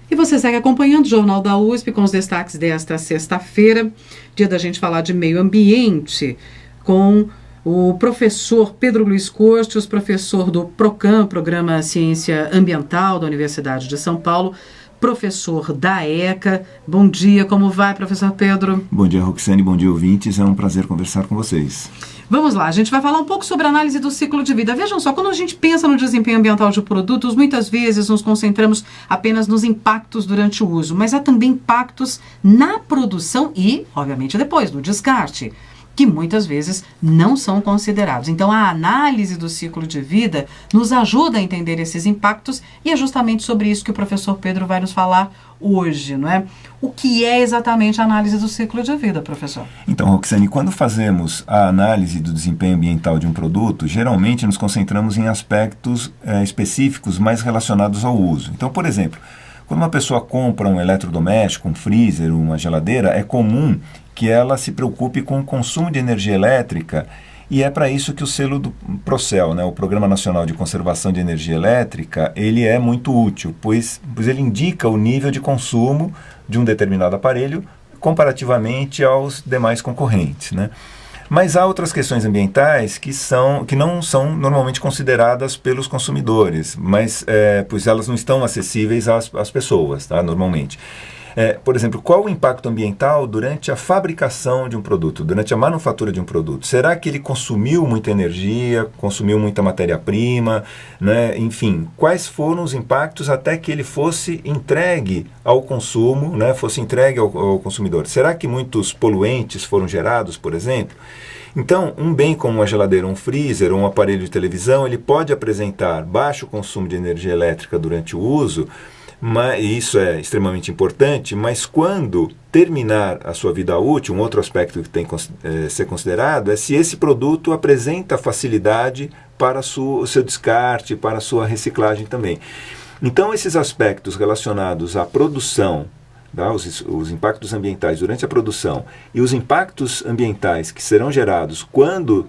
E você segue acompanhando o Jornal da USP com os destaques desta sexta-feira, dia da gente falar de meio ambiente, com o professor Pedro Luiz Cortes, professor do PROCAM, Programa Ciência Ambiental da Universidade de São Paulo, professor da ECA. Bom dia, como vai, professor Pedro? Bom dia, Roxane, bom dia, ouvintes. É um prazer conversar com vocês. Vamos lá, a gente vai falar um pouco sobre a análise do ciclo de vida. Vejam só, quando a gente pensa no desempenho ambiental de produtos, muitas vezes nos concentramos apenas nos impactos durante o uso, mas há também impactos na produção e, obviamente, depois, no descarte, que muitas vezes não são considerados. Então, a análise do ciclo de vida nos ajuda a entender esses impactos e é justamente sobre isso que o professor Pedro vai nos falar hoje, não é? O que é exatamente a análise do ciclo de vida, professor? Então, Roxane, quando fazemos a análise do desempenho ambiental de um produto, geralmente nos concentramos em aspectos específicos mais relacionados ao uso. Então, por exemplo, quando uma pessoa compra um eletrodoméstico, um freezer, uma geladeira, é comum que ela se preocupe com o consumo de energia elétrica e é para isso que o selo do Procel, né, o Programa Nacional de Conservação de Energia Elétrica, ele é muito útil, pois ele indica o nível de consumo de um determinado aparelho comparativamente aos demais concorrentes, né? Mas há outras questões ambientais que não são normalmente consideradas pelos consumidores, mas pois elas não estão acessíveis às pessoas, tá, normalmente. Por exemplo, qual o impacto ambiental durante a fabricação de um produto, durante a manufatura de um produto? Será que ele consumiu muita energia, consumiu muita matéria-prima, né? Enfim, quais foram os impactos até que ele fosse entregue ao consumo, né? Fosse entregue ao consumidor? Será que muitos poluentes foram gerados, por exemplo? Então, um bem como uma geladeira, um freezer ou um aparelho de televisão, ele pode apresentar baixo consumo de energia elétrica durante o uso, mas isso é extremamente importante, mas quando terminar a sua vida útil, um outro aspecto que tem que ser considerado é se esse produto apresenta facilidade para o seu descarte, para a sua reciclagem também. Então, esses aspectos relacionados à produção, tá, os impactos ambientais durante a produção e os impactos ambientais que serão gerados quando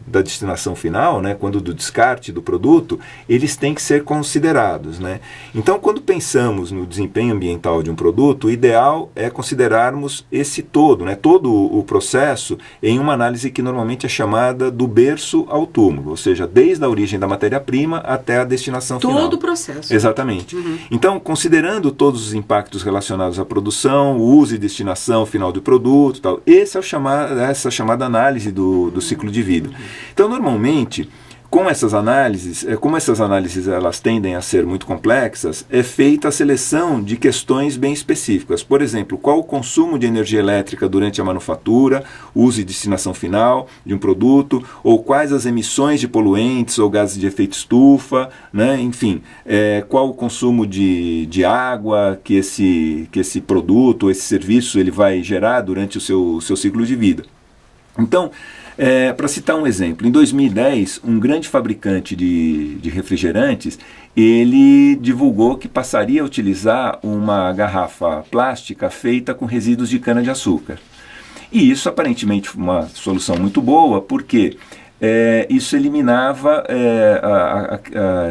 da destinação final, né, quando do descarte do produto, eles têm que ser considerados, né? Então, quando pensamos no desempenho ambiental de um produto, o ideal é considerarmos esse todo, né, todo o processo em uma análise que normalmente é chamada do berço ao túmulo, ou seja, desde a origem da matéria-prima até a destinação final. Todo o processo. Exatamente. Uhum. Então, considerando todos os impactos relacionados à produção, o uso e destinação final do produto, tal. Essa é chamada análise do ciclo de vida. Então, normalmente, com essas análises, como essas análises elas tendem a ser muito complexas, é feita a seleção de questões bem específicas. Por exemplo, qual o consumo de energia elétrica durante a manufatura, uso e destinação final de um produto, ou quais as emissões de poluentes ou gases de efeito estufa, né? Enfim, qual o consumo de água que esse produto, esse serviço ele vai gerar durante o seu ciclo de vida. Então, para citar um exemplo, em 2010, um grande fabricante de refrigerantes, ele divulgou que passaria a utilizar uma garrafa plástica feita com resíduos de cana-de-açúcar. E isso aparentemente foi uma solução muito boa, porque isso eliminava,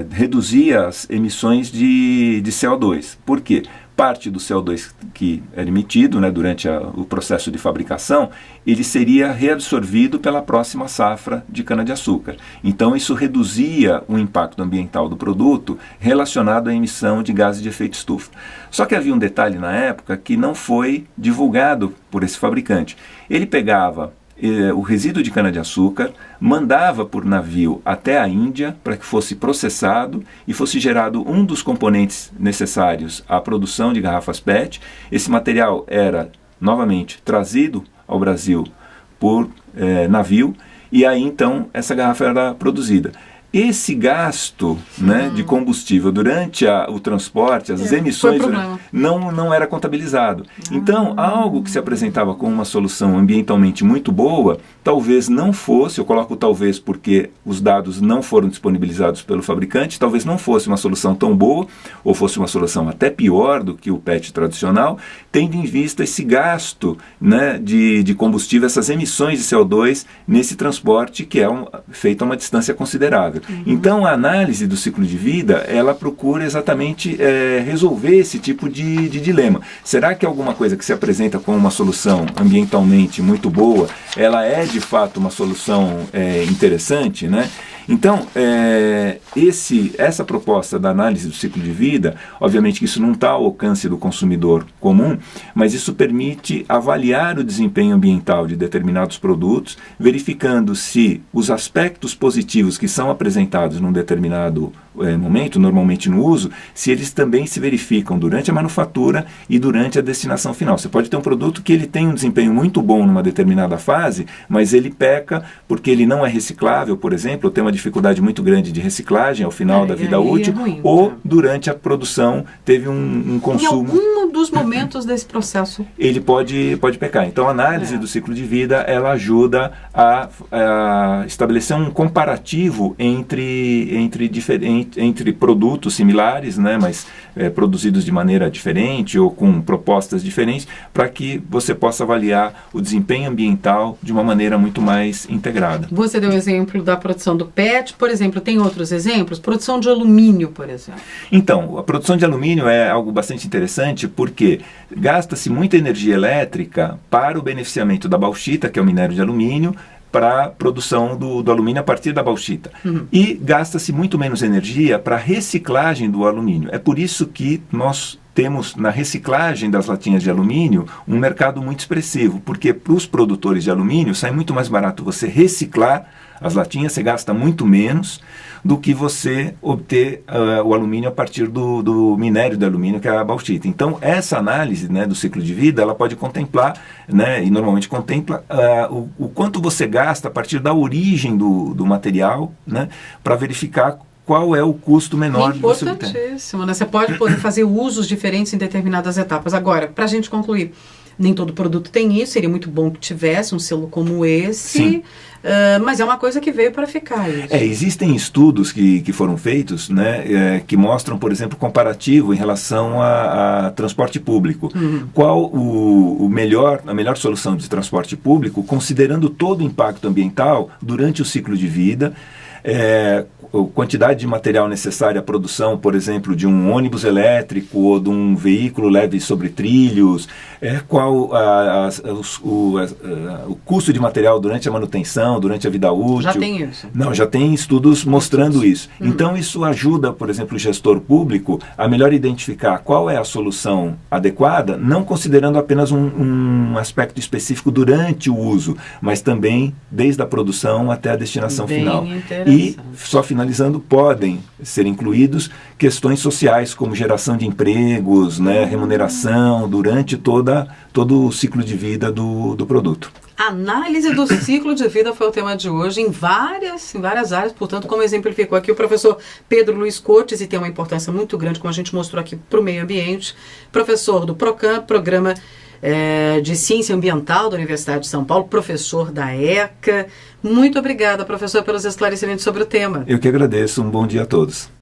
reduzia as emissões de CO2. Por quê? Parte do CO2 que era emitido, né, durante o processo de fabricação, ele seria reabsorvido pela próxima safra de cana-de-açúcar. Então isso reduzia o impacto ambiental do produto relacionado à emissão de gases de efeito estufa. Só que havia um detalhe na época que não foi divulgado por esse fabricante. Ele pegava o resíduo de cana-de-açúcar, mandava por navio até a Índia para que fosse processado e fosse gerado um dos componentes necessários à produção de garrafas PET. Esse material era, novamente, trazido ao Brasil por navio e aí, então, essa garrafa era produzida. Esse gasto, né, de combustível durante o transporte, as emissões, não era contabilizado. Então, algo que se apresentava como uma solução ambientalmente muito boa, talvez não fosse, eu coloco talvez porque os dados não foram disponibilizados pelo fabricante, talvez não fosse uma solução tão boa, ou fosse uma solução até pior do que o PET tradicional, tendo em vista esse gasto, né, de combustível, essas emissões de CO2 nesse transporte que é feito a uma distância considerável. saudável. Então, a análise do ciclo de vida, ela procura exatamente resolver esse tipo de dilema. Será que alguma coisa que se apresenta como uma solução ambientalmente muito boa, ela é de fato uma solução interessante, né? Então, essa proposta da análise do ciclo de vida, obviamente que isso não está ao alcance do consumidor comum, mas isso permite avaliar o desempenho ambiental de determinados produtos, verificando se os aspectos positivos que são apresentados num determinado momento, normalmente no uso, se eles também se verificam durante a manufatura e durante a destinação final. Você pode ter um produto que ele tem um desempenho muito bom numa determinada fase, mas ele peca porque ele não é reciclável, por exemplo, ou tem uma dificuldade muito grande de reciclagem ao final da vida útil, ou durante a produção teve um consumo. Em algum dos momentos desse processo. Ele pode pecar. Então, a análise do ciclo de vida, ela ajuda a estabelecer um comparativo entre produtos similares, né, mas produzidos de maneira diferente ou com propostas diferentes, para que você possa avaliar o desempenho ambiental de uma maneira muito mais integrada. Você deu o exemplo da produção do PET, por exemplo, tem outros exemplos? Produção de alumínio, por exemplo. Então, a produção de alumínio é algo bastante interessante porque gasta-se muita energia elétrica para o beneficiamento da bauxita, que é o minério de alumínio, para a produção do alumínio a partir da bauxita. E gasta-se muito menos energia para a reciclagem do alumínio. É por isso que nós temos na reciclagem das latinhas de alumínio um mercado muito expressivo, porque para os produtores de alumínio sai muito mais barato você reciclar as latinhas, você gasta muito menos do que você obter o alumínio a partir do minério de alumínio, que é a bauxita. Então, essa análise, né, do ciclo de vida, ela pode contemplar, né, e normalmente contempla o quanto você gasta a partir da origem do material, né, para verificar qual é o custo menor de você obter. Importantíssimo, né? Você pode poder fazer usos diferentes em determinadas etapas. Agora, para a gente concluir, nem todo produto tem isso, seria muito bom que tivesse um selo como esse. Sim. Mas é uma coisa que veio para ficar. Isso. Existem estudos que foram feitos, né, que mostram, por exemplo, comparativo em relação a transporte público. Qual a melhor solução de transporte público, considerando todo o impacto ambiental durante o ciclo de vida, quantidade de material necessária à produção, por exemplo, de um ônibus elétrico ou de um veículo leve sobre trilhos, qual o custo de material durante a manutenção, durante a vida útil. Já tem isso? Não, já tem estudos mostrando isso. Então, isso ajuda, por exemplo, o gestor público a melhor identificar qual é a solução adequada, não considerando apenas um aspecto específico durante o uso, mas também desde a produção até a destinação final. E, só finalizando, podem ser incluídos questões sociais, como geração de empregos, né, remuneração, durante todo o ciclo de vida do produto. Análise do ciclo de vida foi o tema de hoje, em várias áreas, portanto, como exemplificou aqui o professor Pedro Luiz Cotes, e tem uma importância muito grande, como a gente mostrou aqui, para o meio ambiente, professor do PROCAM, Programa de Ciência Ambiental da Universidade de São Paulo, professor da ECA. Muito obrigada, professor, pelos esclarecimentos sobre o tema. Eu que agradeço, um bom dia a todos.